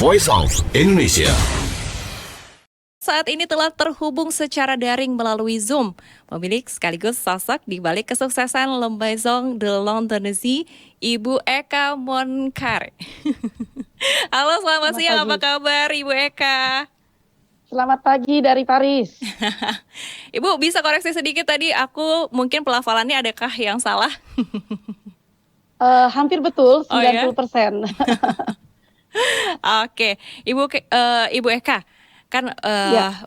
Voice of Indonesia. Saat ini telah terhubung secara daring melalui Zoom, pemilik sekaligus sosok di balik kesuksesan Le Maison de Londonesi, Ibu Eka Moncare. Halo, selamat siang. Apa kabar, Ibu Eka? Selamat pagi dari Paris. Ibu, bisa koreksi sedikit tadi, aku mungkin pelafalannya adakah yang salah? Hampir betul, 90%. Oh, ya? Oke, Ibu Eka, kan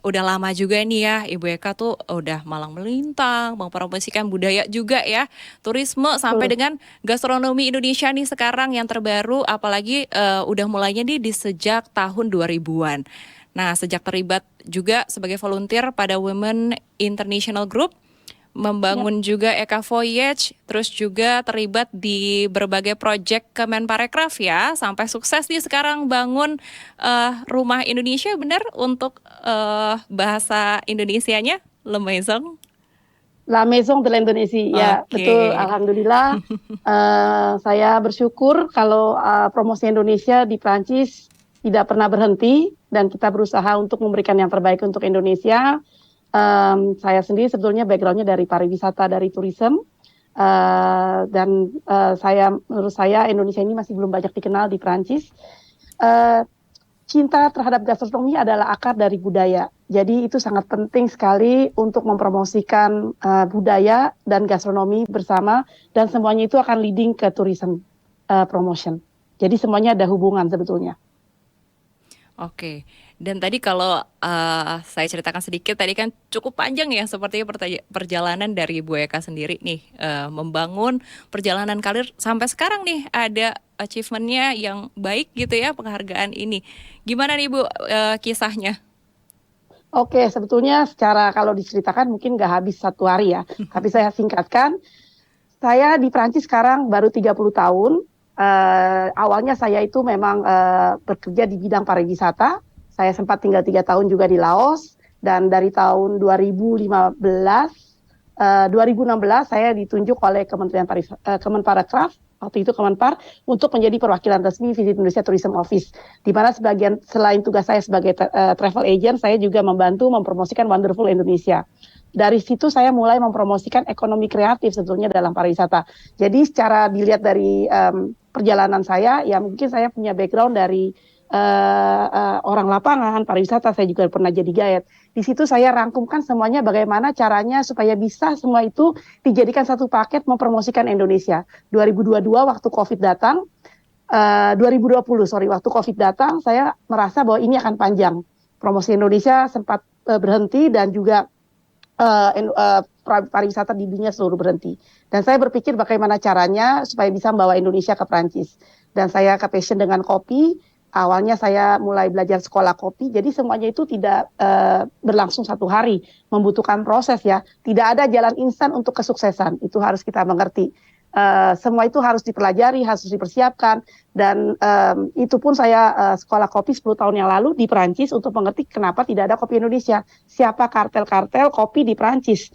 udah lama juga nih ya, Ibu Eka tuh udah malang melintang, mempromosikan budaya juga ya, turisme sampai dengan gastronomi Indonesia nih sekarang yang terbaru, apalagi udah mulainya nih di sejak tahun 2000-an. Nah, sejak terlibat juga sebagai volunteer pada Women International Group, membangun juga Eka Voyage, terus juga terlibat di berbagai proyek Kemenparekraf ya, sampai sukses nih sekarang bangun Rumah Indonesia, benar untuk bahasa Indonesianya, Le Maison? La Maison de l'Indonésie, ya betul, alhamdulillah. Saya bersyukur kalau promosi Indonesia di Prancis tidak pernah berhenti dan kita berusaha untuk memberikan yang terbaik untuk Indonesia. Saya sendiri sebetulnya backgroundnya dari pariwisata, dari tourism, dan menurut saya Indonesia ini masih belum banyak dikenal di Prancis. Cinta terhadap gastronomi adalah akar dari budaya, jadi itu sangat penting sekali untuk mempromosikan budaya dan gastronomi bersama, dan semuanya itu akan leading ke tourism promotion. Jadi semuanya ada hubungan sebetulnya. Oke, dan tadi kalau saya ceritakan sedikit, tadi kan cukup panjang ya sepertinya perjalanan dari Bu Eka sendiri nih, membangun perjalanan karir sampai sekarang nih ada achievement-nya yang baik gitu ya, penghargaan ini. Gimana nih Bu kisahnya? Oke, sebetulnya secara kalau diceritakan mungkin nggak habis satu hari ya, tapi saya singkatkan. Saya di Prancis sekarang baru 30 tahun. Awalnya saya itu memang bekerja di bidang pariwisata. Saya sempat tinggal 3 tahun juga di Laos, dan dari tahun 2016 saya ditunjuk oleh Kemenparekraf, waktu itu Kemenpar, untuk menjadi perwakilan resmi Visit Indonesia Tourism Office, di mana selain tugas saya sebagai travel agent, saya juga membantu mempromosikan Wonderful Indonesia. Dari situ saya mulai mempromosikan ekonomi kreatif sebetulnya dalam pariwisata. Jadi secara dilihat dari perjalanan saya, ya mungkin saya punya background dari orang lapangan, pariwisata, saya juga pernah jadi guide. Di situ saya rangkumkan semuanya bagaimana caranya supaya bisa semua itu dijadikan satu paket mempromosikan Indonesia. 2022 waktu COVID datang, 2020 waktu COVID datang, saya merasa bahwa ini akan panjang. Promosi Indonesia sempat berhenti, dan juga pariwisata di dunia seluruh berhenti. Dan saya berpikir bagaimana caranya supaya bisa membawa Indonesia ke Prancis. Dan saya ke passion dengan kopi. Awalnya saya mulai belajar sekolah kopi. Jadi semuanya itu tidak berlangsung satu hari, membutuhkan proses ya. Tidak ada jalan instan untuk kesuksesan. Itu harus kita mengerti. Semua itu harus dipelajari, harus dipersiapkan, dan itu pun saya sekolah kopi 10 tahun yang lalu di Perancis untuk mengerti kenapa tidak ada kopi Indonesia, siapa kartel-kartel kopi di Perancis,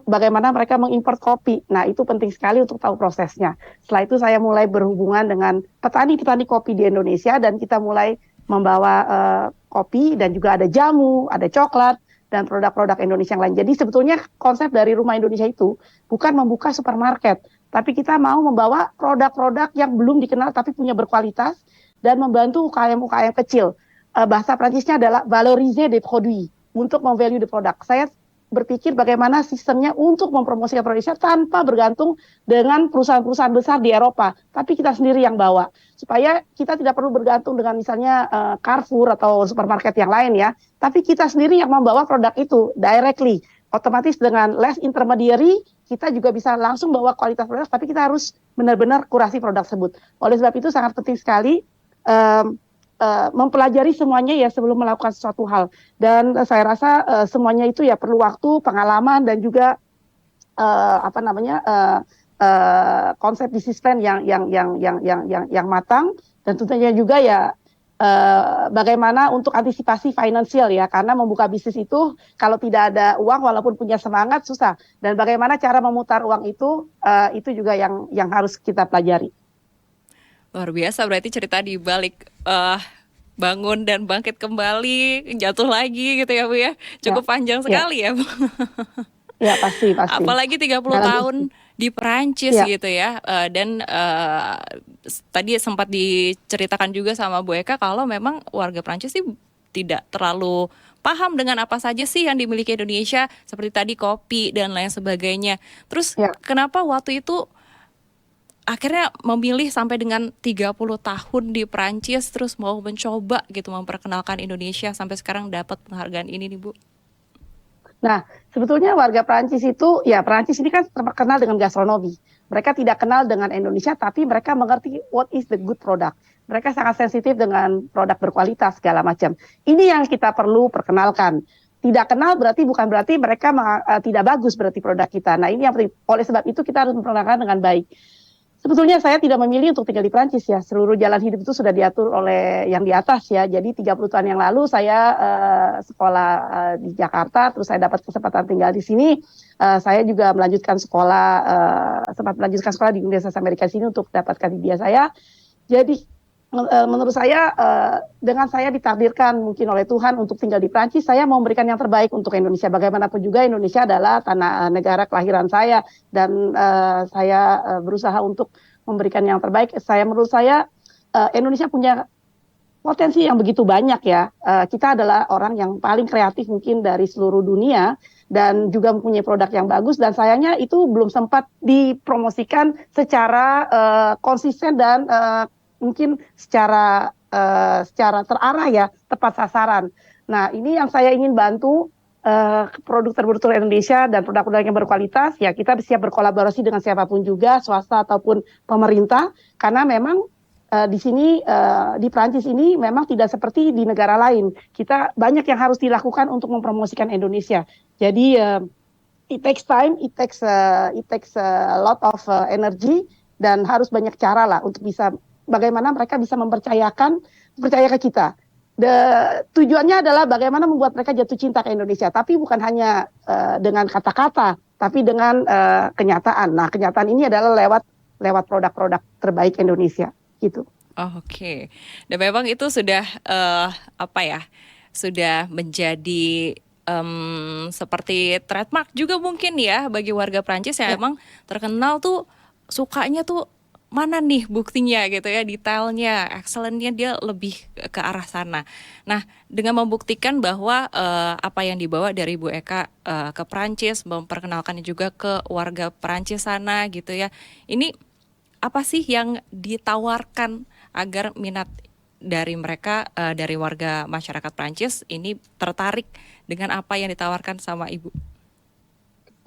bagaimana mereka mengimpor kopi. Nah, itu penting sekali untuk tahu prosesnya. Setelah itu saya mulai berhubungan dengan petani-petani kopi di Indonesia, dan kita mulai membawa kopi, dan juga ada jamu, ada coklat, dan produk-produk Indonesia yang lain. Jadi sebetulnya konsep dari Rumah Indonesia itu bukan membuka supermarket, tapi kita mau membawa produk-produk yang belum dikenal tapi punya berkualitas, dan membantu UKM-UKM kecil. Bahasa Prancisnya adalah valoriser des produits, untuk memvalue the product. Saya berpikir bagaimana sistemnya untuk mempromosikan Indonesia tanpa bergantung dengan perusahaan-perusahaan besar di Eropa, tapi kita sendiri yang bawa. Supaya kita tidak perlu bergantung dengan misalnya Carrefour atau supermarket yang lain ya, tapi kita sendiri yang membawa produk itu directly. Otomatis dengan less intermediary, kita juga bisa langsung bawa kualitas produk, tapi kita harus benar-benar kurasi produk tersebut. Oleh sebab itu sangat penting sekali mempelajari semuanya ya sebelum melakukan sesuatu hal. Dan saya rasa semuanya itu ya perlu waktu, pengalaman, dan juga konsep bisnis plan yang matang, dan tentunya juga ya bagaimana untuk antisipasi finansial ya, karena membuka bisnis itu kalau tidak ada uang walaupun punya semangat susah, dan bagaimana cara memutar uang itu juga yang harus kita pelajari. Luar biasa berarti cerita di balik bangun dan bangkit kembali, jatuh lagi gitu ya Bu ya. Ya, Cukup panjang ya, sekali ya Bu. ya pasti, pasti. Apalagi 30 Dalam tahun di Perancis ya, gitu ya. Dan tadi sempat diceritakan juga sama Bu Eka kalau memang warga Perancis sih tidak terlalu paham dengan apa saja sih yang dimiliki Indonesia, seperti tadi kopi dan lain sebagainya. Terus ya. kenapa waktu itu akhirnya memilih sampai dengan 30 tahun di Perancis, terus mau mencoba gitu memperkenalkan Indonesia sampai sekarang dapat penghargaan ini nih Bu? Nah, sebetulnya warga Perancis itu, ya Perancis ini kan terkenal dengan gastronomi. Mereka tidak kenal dengan Indonesia, tapi mereka mengerti what is the good product. Mereka sangat sensitif dengan produk berkualitas segala macam. Ini yang kita perlu perkenalkan. Tidak kenal berarti bukan berarti mereka tidak bagus berarti produk kita. Nah ini yang penting. Oleh sebab itu kita harus memperkenalkan dengan baik. Sebetulnya saya tidak memilih untuk tinggal di Prancis ya. Seluruh jalan hidup itu sudah diatur oleh yang di atas ya. Jadi 30 tahun yang lalu saya sekolah di Jakarta, terus saya dapat kesempatan tinggal di sini. Saya juga melanjutkan sekolah, sempat melanjutkan sekolah di Universitas Amerika sini untuk dapatkan dia saya. Jadi menurut saya dengan saya ditakdirkan mungkin oleh Tuhan untuk tinggal di Prancis, saya mau memberikan yang terbaik untuk Indonesia. Bagaimanapun juga Indonesia adalah tanah negara kelahiran saya dan saya berusaha untuk memberikan yang terbaik. Menurut saya Indonesia punya potensi yang begitu banyak ya. Kita adalah orang yang paling kreatif mungkin dari seluruh dunia dan juga mempunyai produk yang bagus dan sayangnya itu belum sempat dipromosikan secara konsisten dan mungkin secara terarah ya, tepat sasaran. Nah, ini yang saya ingin bantu produk Indonesia dan produk-produk yang berkualitas. Ya, kita siap berkolaborasi dengan siapapun juga, swasta ataupun pemerintah, karena memang di sini di Prancis ini memang tidak seperti di negara lain. Kita banyak yang harus dilakukan untuk mempromosikan Indonesia. Jadi it takes time, it takes a lot of energy dan harus banyak cara lah untuk bisa bagaimana mereka bisa percaya ke kita. Tujuannya adalah bagaimana membuat mereka jatuh cinta ke Indonesia, tapi bukan hanya dengan kata-kata, tapi dengan kenyataan. Nah, kenyataan ini adalah lewat produk-produk terbaik Indonesia, gitu. Oh, oke. Dan memang itu sudah apa ya? Sudah menjadi seperti trademark juga mungkin ya bagi warga Prancis yang Ya. emang terkenal tuh sukanya tuh mana nih buktinya gitu ya, detailnya, excellent-nya dia lebih ke arah sana. Nah, dengan membuktikan bahwa apa yang dibawa dari Bu Eka ke Prancis, memperkenalkannya juga ke warga Prancis sana gitu ya. Ini apa sih yang ditawarkan agar minat dari mereka, dari warga masyarakat Prancis ini tertarik dengan apa yang ditawarkan sama Ibu?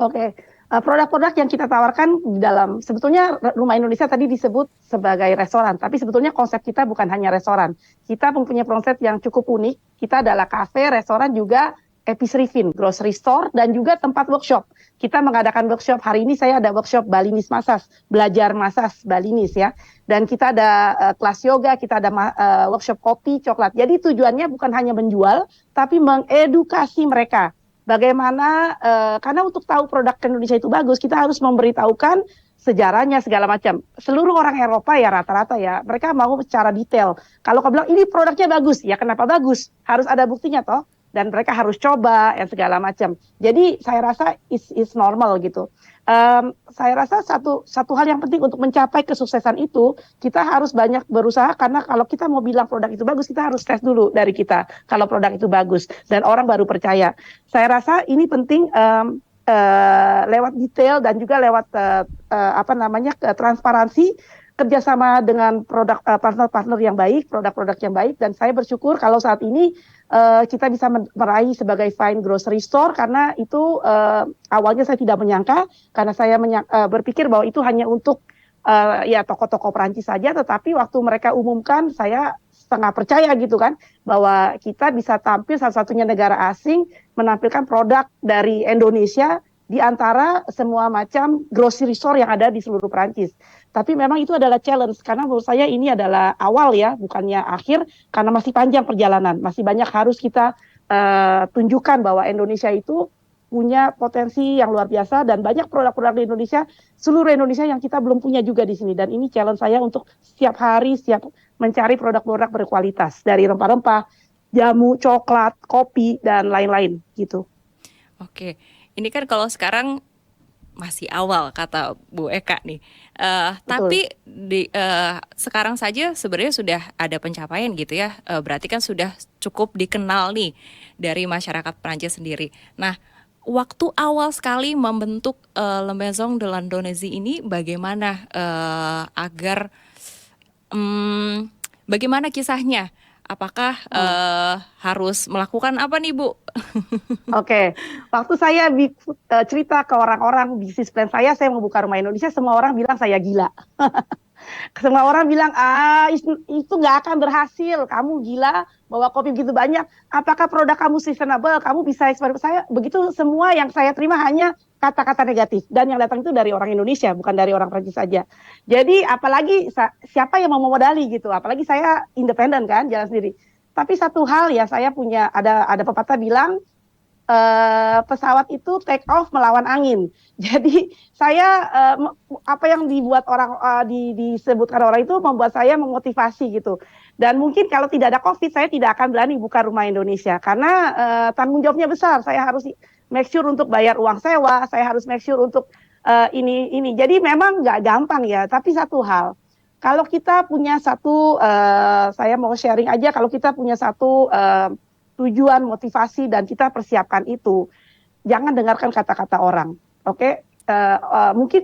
Oke, produk-produk yang kita tawarkan di dalam, sebetulnya Rumah Indonesia tadi disebut sebagai restoran, tapi sebetulnya konsep kita bukan hanya restoran. Kita mempunyai konsep yang cukup unik, kita adalah kafe, restoran, juga epicery fin, grocery store, dan juga tempat workshop. Kita mengadakan workshop, hari ini saya ada workshop Balinese Massage, belajar massage Balinese ya. Dan kita ada kelas yoga, kita ada workshop kopi, coklat. Jadi tujuannya bukan hanya menjual, tapi mengedukasi mereka. Bagaimana, karena untuk tahu produk Indonesia itu bagus, kita harus memberitahukan sejarahnya segala macam. Seluruh orang Eropa ya rata-rata ya, mereka mau secara detail. Kalau kau bilang ini produknya bagus, ya kenapa bagus? Harus ada buktinya toh. Dan mereka harus coba ya segala macam. Jadi saya rasa is normal gitu. Saya rasa satu hal yang penting untuk mencapai kesuksesan itu, kita harus banyak berusaha karena kalau kita mau bilang produk itu bagus, kita harus tes dulu dari kita kalau produk itu bagus dan orang baru percaya. Saya rasa ini penting lewat detail dan juga lewat transparansi, kerjasama dengan partner-partner yang baik, produk-produk yang baik, dan saya bersyukur kalau saat ini kita bisa meraih sebagai fine grocery store karena itu awalnya saya tidak menyangka karena saya berpikir bahwa itu hanya untuk ya toko-toko Perancis saja, tetapi waktu mereka umumkan saya setengah percaya gitu kan bahwa kita bisa tampil satu-satunya negara asing menampilkan produk dari Indonesia di antara semua macam grocery store yang ada di seluruh Perancis. Tapi memang itu adalah challenge karena menurut saya ini adalah awal ya, bukannya akhir karena masih panjang perjalanan, masih banyak harus kita tunjukkan bahwa Indonesia itu punya potensi yang luar biasa dan banyak produk-produk di Indonesia, seluruh Indonesia yang kita belum punya juga di sini. Dan ini challenge saya untuk setiap hari, setiap mencari produk-produk berkualitas dari rempah-rempah, jamu, coklat, kopi, dan lain-lain gitu. Oke, ini kan kalau sekarang masih awal kata Bu Eka nih. Betul. Tapi sekarang saja sebenarnya sudah ada pencapaian gitu ya. Berarti kan sudah cukup dikenal nih dari masyarakat Prancis sendiri. Nah, waktu awal sekali membentuk Le Maison de l'Indonésie ini bagaimana agar bagaimana kisahnya? Apakah Oh. harus melakukan apa nih Bu? Oke, waktu saya cerita ke orang-orang bisnis plan saya mau buka rumah Indonesia, semua orang bilang saya gila. Semua orang bilang, itu nggak akan berhasil. Kamu gila, bawa kopi begitu banyak. Apakah produk kamu sustainable? Kamu bisa ekspor? Saya begitu, semua yang saya terima hanya kata-kata negatif. Dan yang datang itu dari orang Indonesia, bukan dari orang Prancis saja. Jadi apalagi siapa yang mau memodali gitu? Apalagi saya independen kan, jalan sendiri. Tapi satu hal ya, saya punya ada pepatah bilang, pesawat itu take off melawan angin. Jadi saya apa yang dibuat orang disebutkan orang itu membuat saya memotivasi gitu. Dan mungkin kalau tidak ada COVID saya tidak akan berani buka rumah Indonesia karena tanggung jawabnya besar. Saya harus make sure untuk bayar uang sewa, saya harus make sure untuk ini. Jadi memang nggak gampang ya. Tapi satu hal, kalau kita punya satu, saya mau sharing aja, kalau kita punya satu tujuan, motivasi, dan kita persiapkan itu. Jangan dengarkan kata-kata orang, oke? Mungkin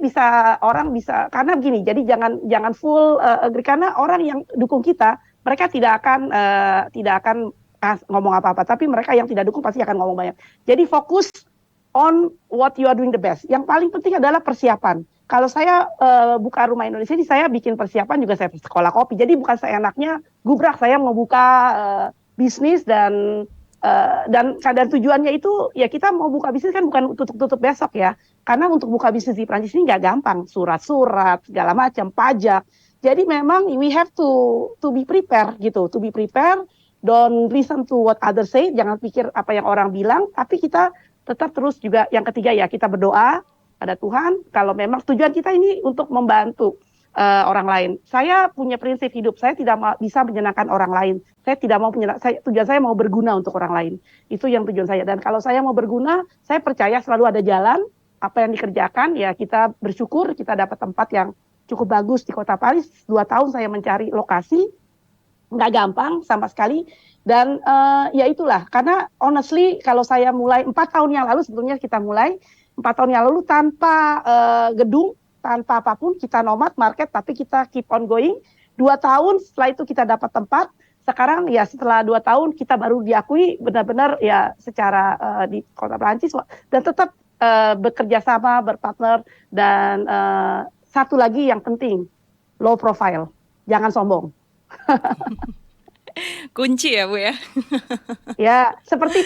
orang bisa karena begini. Jadi jangan full agree karena orang yang dukung kita, mereka tidak akan ngomong apa-apa. Tapi mereka yang tidak dukung pasti akan ngomong banyak. Jadi fokus on what you are doing the best. Yang paling penting adalah persiapan. Kalau saya buka rumah Indonesia ini saya bikin persiapan juga saya sekolah kopi. Jadi bukan seenaknya gubrak saya mau buka bisnis dan tujuannya itu ya kita mau buka bisnis kan bukan tutup besok ya, karena untuk buka bisnis di Prancis ini nggak gampang, surat-surat segala macam, pajak. Jadi memang we have to be prepared gitu, to be prepared. Don't listen to what others say, jangan pikir apa yang orang bilang, tapi kita tetap terus juga yang ketiga ya kita berdoa pada Tuhan kalau memang tujuan kita ini untuk membantu orang lain. Saya punya prinsip hidup, saya tidak bisa menyenangkan orang lain. Saya tidak mau tujuan saya mau berguna untuk orang lain. Itu yang tujuan saya. Dan kalau saya mau berguna, saya percaya selalu ada jalan. Apa yang dikerjakan, ya kita bersyukur kita dapat tempat yang cukup bagus di kota Paris. 2 tahun saya mencari lokasi, nggak gampang sama sekali. Dan ya itulah, karena honestly kalau saya mulai 4 tahun yang lalu, sebetulnya kita mulai 4 tahun yang lalu tanpa gedung, tanpa apapun, kita nomad market, tapi kita keep on going. 2 tahun setelah itu kita dapat tempat. Sekarang ya setelah 2 tahun kita baru diakui benar-benar ya secara di kota Perancis dan tetap bekerja sama, berpartner. Dan satu lagi yang penting, low profile, jangan sombong. Kunci ya Bu ya. Ya seperti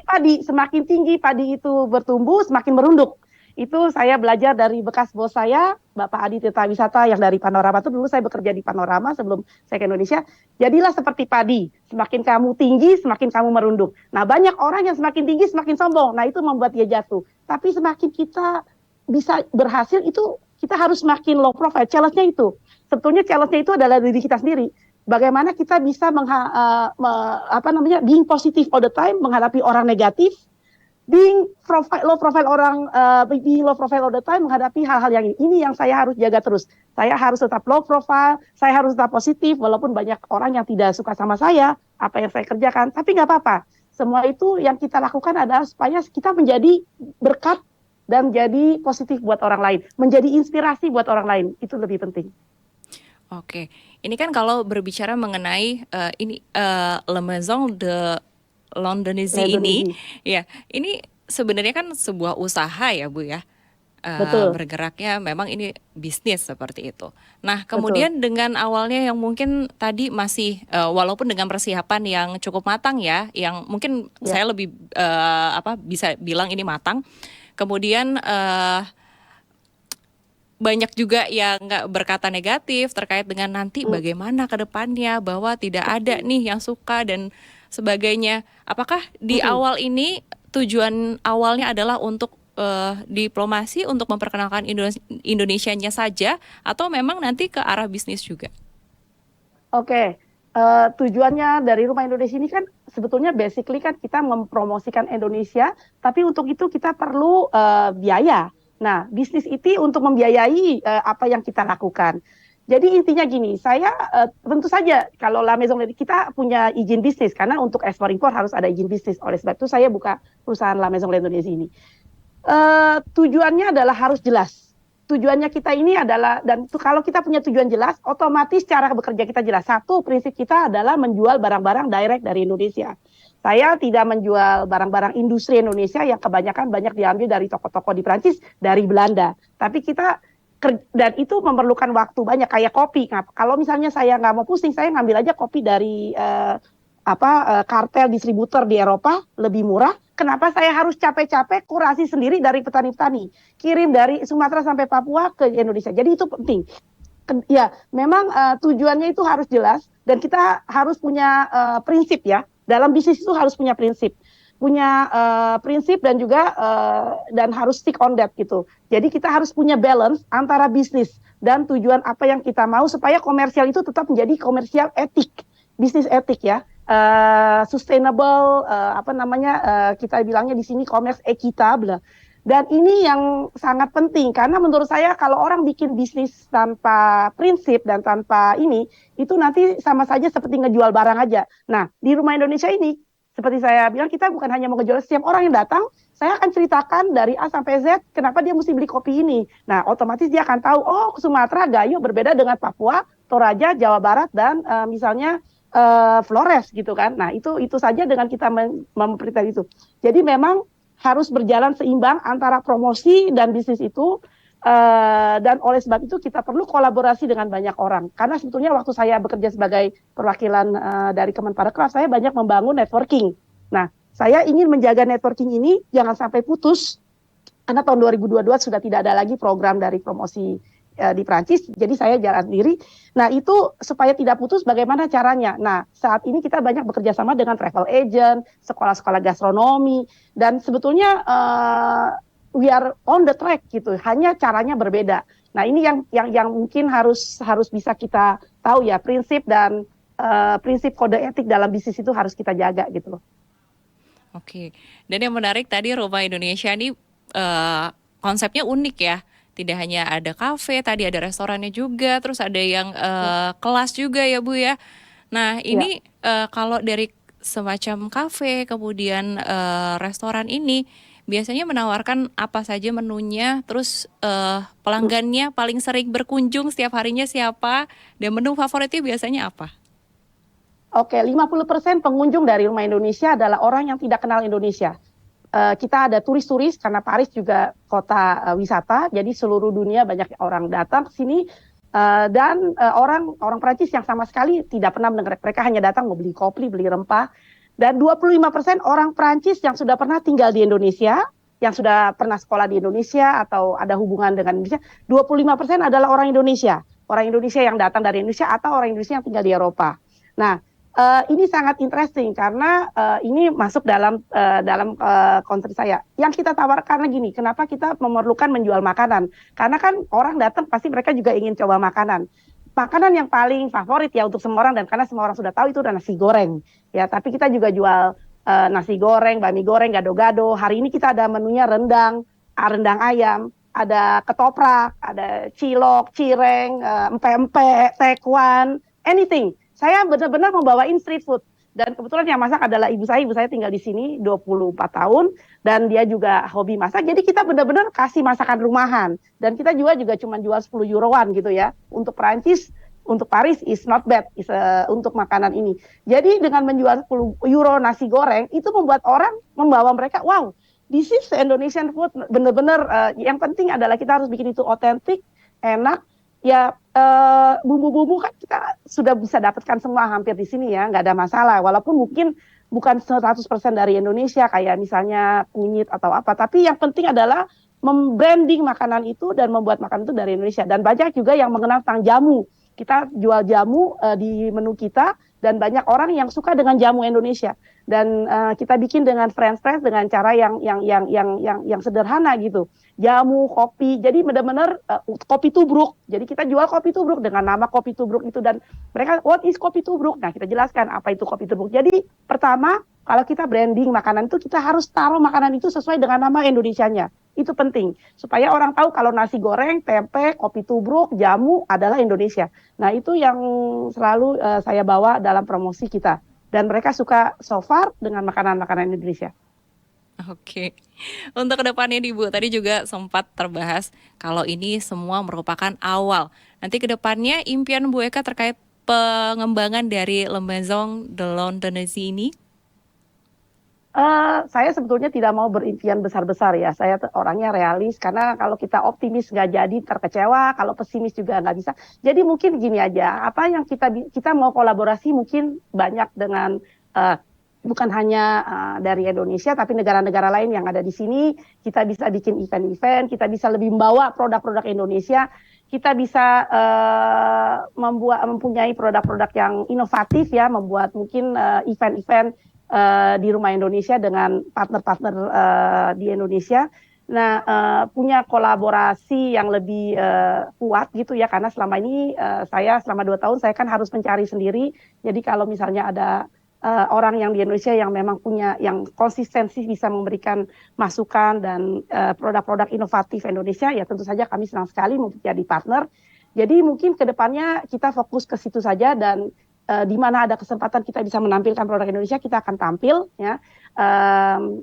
padi, semakin tinggi padi itu bertumbuh, semakin merunduk. Itu saya belajar dari bekas bos saya, Bapak Adi Tirta Wisata yang dari Panorama. Itu dulu saya bekerja di Panorama sebelum saya ke Indonesia. Jadilah seperti padi, semakin kamu tinggi, semakin kamu merunduk. Nah banyak orang yang semakin tinggi, semakin sombong. Nah itu membuat dia jatuh. Tapi semakin kita bisa berhasil, itu kita harus semakin low profile. Challenge-nya itu. Sebetulnya challenge-nya itu adalah diri kita sendiri. Bagaimana kita bisa being positive all the time, menghadapi orang negatif, being low profile all the time menghadapi hal-hal yang ini yang saya harus jaga terus. Saya harus tetap low profile, saya harus tetap positif walaupun banyak orang yang tidak suka sama saya, apa yang saya kerjakan, tapi nggak apa-apa. Semua itu yang kita lakukan adalah supaya kita menjadi berkat dan menjadi positif buat orang lain, menjadi inspirasi buat orang lain, itu lebih penting. Oke, ini kan kalau berbicara mengenai Le Maison de l'Indonésie ini, ya ini sebenarnya kan sebuah usaha ya Bu ya, Betul. bergeraknya memang ini bisnis seperti itu. Nah Betul. kemudian dengan awalnya yang mungkin tadi masih walaupun dengan persiapan yang cukup matang ya, yang mungkin saya lebih bisa bilang ini matang. Kemudian banyak juga yang nggak berkata negatif terkait dengan nanti bagaimana ke depannya, bahwa tidak ada nih yang suka dan sebagainya. Apakah di awal ini tujuan awalnya adalah untuk diplomasi, untuk memperkenalkan Indonesianya saja, atau memang nanti ke arah bisnis juga? Oke, tujuannya dari Rumah Indonesia ini kan sebetulnya basically kan kita mempromosikan Indonesia, tapi untuk itu kita perlu biaya. Nah, bisnis itu untuk membiayai apa yang kita lakukan. Jadi intinya gini, saya tentu saja kalau La Maison Lafitte kita punya izin bisnis karena untuk ekspor impor harus ada izin bisnis. Oleh sebab itu saya buka perusahaan La Maison Indonesia ini. Tujuannya adalah harus jelas. Tujuannya kita ini adalah, dan kalau kita punya tujuan jelas, otomatis cara bekerja kita jelas. Satu, prinsip kita adalah menjual barang-barang direct dari Indonesia. Saya tidak menjual barang-barang industri Indonesia yang kebanyakan banyak diambil dari toko-toko di Prancis, dari Belanda. Tapi kita, dan itu memerlukan waktu banyak, kayak kopi. Nah, kalau misalnya saya nggak mau pusing, saya ngambil aja kopi dari kartel distributor di Eropa, lebih murah. Kenapa saya harus capek-capek kurasi sendiri dari petani-petani, kirim dari Sumatera sampai Papua ke Indonesia. Jadi itu penting. Ya, memang tujuannya itu harus jelas dan kita harus punya prinsip ya. Dalam bisnis itu harus punya prinsip, prinsip dan juga dan harus stick on that gitu. Jadi kita harus punya balance antara bisnis dan tujuan apa yang kita mau supaya komersial itu tetap menjadi komersial etik, bisnis etik ya. Sustainable, kita bilangnya di sini commerce equitable. Dan ini yang sangat penting karena menurut saya kalau orang bikin bisnis tanpa prinsip dan tanpa ini, itu nanti sama saja seperti ngejual barang aja. Nah, di Rumah Indonesia ini, seperti saya bilang, kita bukan hanya mau ngejual, setiap orang yang datang, saya akan ceritakan dari A sampai Z kenapa dia mesti beli kopi ini. Nah, otomatis dia akan tahu, oh Sumatera Gayo berbeda dengan Papua, Toraja, Jawa Barat, dan misalnya Flores gitu kan. Nah, itu saja dengan kita memberitahu itu. Jadi memang harus berjalan seimbang antara promosi dan bisnis itu, dan oleh sebab itu kita perlu kolaborasi dengan banyak orang. Karena sebetulnya waktu saya bekerja sebagai perwakilan dari Kemenparekraf, saya banyak membangun networking. Nah, saya ingin menjaga networking ini jangan sampai putus, karena tahun 2022 sudah tidak ada lagi program dari promosi di Prancis, jadi saya jalan sendiri. Nah, itu supaya tidak putus bagaimana caranya? Nah, saat ini kita banyak bekerja sama dengan travel agent, sekolah-sekolah gastronomi, dan sebetulnya we are on the track gitu, hanya caranya berbeda. Nah, ini yang mungkin harus bisa kita tahu ya, prinsip dan prinsip kode etik dalam bisnis itu harus kita jaga gitu loh. Oke, dan yang menarik tadi Rumah Indonesia ini konsepnya unik ya. Tidak hanya ada kafe, tadi ada restorannya juga, terus ada yang kelas juga ya Bu ya. Nah ini kalau dari semacam kafe, kemudian restoran ini biasanya menawarkan apa saja menunya, terus pelanggannya paling sering berkunjung setiap harinya siapa, dan menu favoritnya biasanya apa? Oke, 50% pengunjung dari Rumah Indonesia adalah orang yang tidak kenal Indonesia. Kita ada turis-turis karena Paris juga kota wisata, jadi seluruh dunia banyak orang datang ke sini, dan orang Prancis yang sama sekali tidak pernah mendengar, mereka hanya datang mau beli kopi, beli rempah. Dan 25% orang Prancis yang sudah pernah tinggal di Indonesia, yang sudah pernah sekolah di Indonesia atau ada hubungan dengan Indonesia, 25% adalah orang Indonesia yang datang dari Indonesia atau orang Indonesia yang tinggal di Eropa. Nah, ini sangat interesting karena ini masuk dalam konsep saya. Yang kita tawarkan gini, kenapa kita memerlukan menjual makanan? Karena kan orang datang pasti mereka juga ingin coba makanan. Makanan yang paling favorit ya untuk semua orang, dan karena semua orang sudah tahu itu adalah nasi goreng. Ya, tapi kita juga jual nasi goreng, bakmi goreng, gado-gado. Hari ini kita ada menunya rendang ayam, ada ketoprak, ada cilok, cireng, empek-empek, tekwan, anything. Saya benar-benar membawain street food. Dan kebetulan yang masak adalah ibu saya tinggal di sini 24 tahun, dan dia juga hobi masak. Jadi kita benar-benar kasih masakan rumahan. Dan kita juga cuma jual 10 euroan gitu ya. Untuk Perancis, untuk Paris is not bad untuk makanan ini. Jadi dengan menjual 10 euro nasi goreng, itu membawa mereka, wow, this is Indonesian food. Benar-benar yang penting adalah kita harus bikin itu otentik, enak. Ya, bumbu-bumbu kan kita sudah bisa dapatkan semua hampir di sini ya, nggak ada masalah. Walaupun mungkin bukan 100% dari Indonesia kayak misalnya kunyit atau apa, tapi yang penting adalah membranding makanan itu dan membuat makanan itu dari Indonesia. Dan banyak juga yang mengenal tentang jamu. Kita jual jamu di menu kita, dan banyak orang yang suka dengan jamu Indonesia. Dan kita bikin dengan French press dengan cara yang sederhana gitu. Jamu, kopi, jadi benar-benar kopi tubruk. Jadi kita jual kopi tubruk dengan nama kopi tubruk itu, dan mereka, what is kopi tubruk? Nah, kita jelaskan apa itu kopi tubruk. Jadi pertama, kalau kita branding makanan itu, kita harus taruh makanan itu sesuai dengan nama Indonesianya. Itu penting supaya orang tahu kalau nasi goreng, tempe, kopi tubruk, jamu adalah Indonesia. Nah, itu yang selalu saya bawa dalam promosi kita. Dan mereka suka so far dengan makanan-makanan Indonesia. Oke, untuk kedepannya nih Bu, tadi juga sempat terbahas kalau ini semua merupakan awal. Nanti kedepannya impian Bu Eka terkait pengembangan dari Le Maison de l'Indonésie ini? Saya sebetulnya tidak mau berimpian besar-besar ya. Saya orangnya realis, karena kalau kita optimis nggak jadi, terkecewa. Kalau pesimis juga nggak bisa. Jadi mungkin gini aja, apa yang kita mau kolaborasi mungkin banyak dengan bukan hanya dari Indonesia, tapi negara-negara lain yang ada di sini. Kita bisa bikin event-event, kita bisa lebih membawa produk-produk Indonesia. Kita bisa mempunyai produk-produk yang inovatif ya, membuat mungkin event-event di Rumah Indonesia dengan partner-partner di Indonesia. Nah, punya kolaborasi yang lebih kuat gitu ya, karena selama ini saya selama 2 tahun saya kan harus mencari sendiri. Jadi kalau misalnya ada orang yang di Indonesia yang memang punya, yang konsistensi bisa memberikan masukan dan produk-produk inovatif Indonesia, ya tentu saja kami senang sekali menjadi partner. Jadi mungkin kedepannya kita fokus ke situ saja, dan di mana ada kesempatan kita bisa menampilkan produk Indonesia, kita akan tampil ya.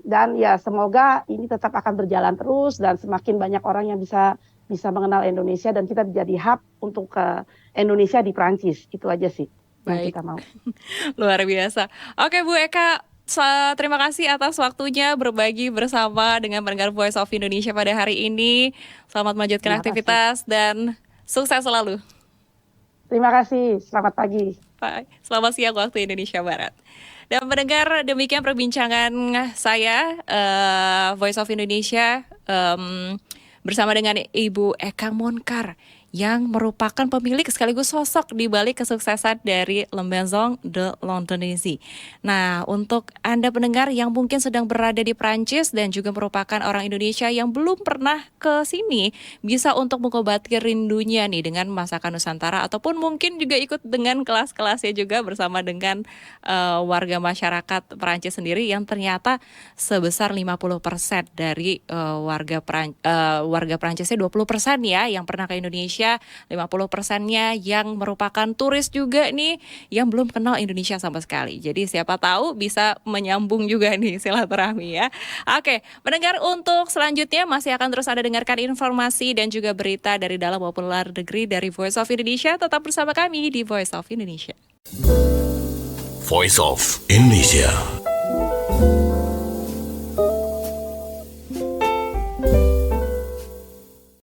Dan ya semoga ini tetap akan berjalan terus, dan semakin banyak orang yang bisa mengenal Indonesia, dan kita menjadi hub untuk Indonesia di Prancis. Itu aja sih yang kita mau. Luar biasa. Oke Bu Eka, terima kasih atas waktunya berbagi bersama dengan pendengar Voice of Indonesia pada hari ini. Selamat melanjutkan aktivitas dan sukses selalu. Terima kasih, selamat pagi. Selamat siang waktu Indonesia Barat. Dan mendengar demikian perbincangan saya, Voice of Indonesia, bersama dengan Ibu Eka Moncar, yang merupakan pemilik sekaligus sosok di balik kesuksesan dari Le Maison de l'Indonésie. Nah, untuk Anda pendengar yang mungkin sedang berada di Prancis dan juga merupakan orang Indonesia yang belum pernah ke sini, bisa untuk mengobati rindunya nih dengan masakan Nusantara, ataupun mungkin juga ikut dengan kelas-kelasnya juga bersama dengan warga masyarakat Prancis sendiri, yang ternyata sebesar 50% dari warga Prancisnya 20% ya yang pernah ke Indonesia, 50%-nya yang merupakan turis juga nih yang belum kenal Indonesia sama sekali. Jadi siapa tahu bisa menyambung juga nih silaturahmi ya. Oke, pendengar, untuk selanjutnya masih akan terus Anda dengarkan informasi dan juga berita dari dalam maupun luar negeri dari Voice of Indonesia. Tetap bersama kami di Voice of Indonesia. Voice of Indonesia.